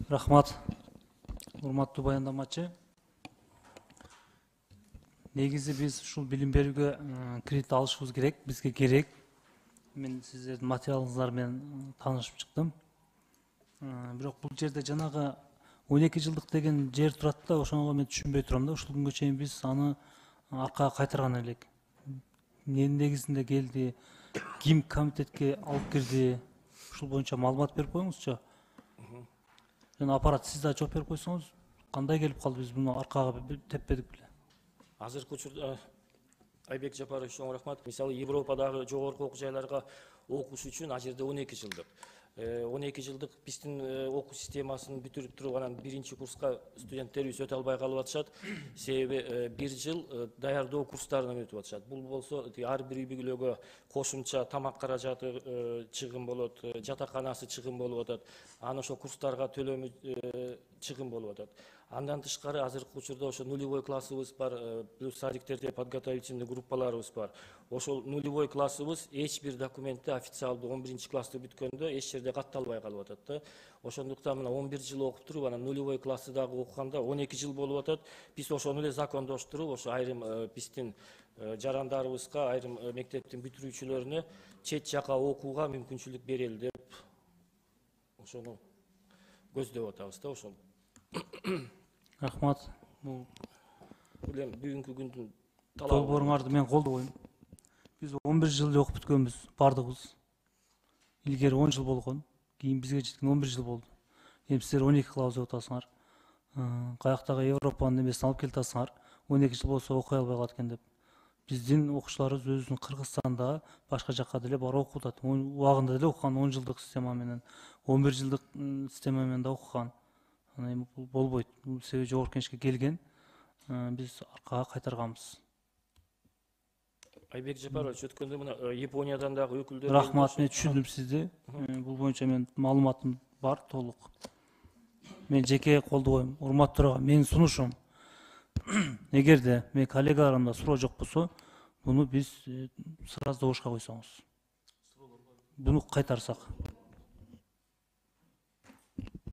Рахмат, урматтуу баяндамачы. Негизи биз ушул билим берүүгө кредит алышыбыз керек, бизге керек. Мен сиздердин материалыңыздар менен таанышып чыктым. Бирок бул жерде жанагы 12 жылдык деген жер турат да, ошону мен түшүнбөй турам да. Ушул күнгө чейин биз аны аркага кайтарган элек. Эмненин негизинде келди, ким комитетке алып кирди, ушул боюнча маалымат берип коюңузчу. Жана аппарат сиз да жооп берип койсоңуз, кандай келип калды, биз муну аркага теппедик беле. Азыркы учурда Айбек Жапарович, чоң рахмат. Мисалы Европадагы жогорку окуу жайларга окуш үчүн ал жерде 12 жылдык. 12 жылдык биздин окуу системасын бүтүрүп туруп анан биринчи курска студенттерибиз өтө албай калып атышат. Себеби 1 жыл даярдоо курстарынан өтүп атышат. Бул болсо ар бир үй бүлөгө кошумча тамак каражаты чыгым болот, жатаканасы чыгым болуп атат. Анан ошо курстарга төлөмү чыгым болуп атат. Андан тышкары азыркы учурда ошо нулевой классыбыз бар, плюс садиктерде подготовительный группаларыбыз бар. Ошол нулевой классыбыз эч бир документте официалдуу 11 классты бүткөндө эч жерде катталбай калып атат да. Ошондуктан мына 11 жыл окуп туруп, анан нулевой классты дагы окуганда 12 жыл болуп атат. Биз ошону эле закондоштуруп, ошо айрым биздин жарандарыбызга, айрым мектептин бүтүрүүчүлөрүнө чет жака окууга мүмкүнчүлүк берели деп ошону көздөп атабыз да. Ошол Рахмат. Бул бүгүнкү күндүн долбооруңарды мен колдобойм. Биз 11 жыл окуп бүткөнбүз бардыгыбыз. Илгери 10 жыл болгон, кийин бизге жеткен 11 жыл болду. Эми сиздер 12 кылабыз деп атасыңар. Каяктагы Европанын эмесин алып келатасыңар. 12 жыл болсо окуй албай калат экен деп. Биздин окуучуларыбыз өзүнүн Кыргызстанда башка жакка деле барып окуп атат. Убагында деле окуган 10 жылдык система менен, 11 жылдык система менен да окуган. Анан эми бул болбойт. Бул себеби жогорку кеңешке келген. Биз аркага кайтарганбыз. Айбек Жапарович, өткөндө мына Япониядан дагы өкүлдөр. Рахмат, мен түшүндүм сизди. Бул боюнча мен маалыматым бар толук. Мен жеке колдобойм. Урматтуу ага, менин сунушум. Эгерде мен коллегаларымда суроо жок болсо, буну биз сразу добушка койсоңуз. Буну кайтарсак.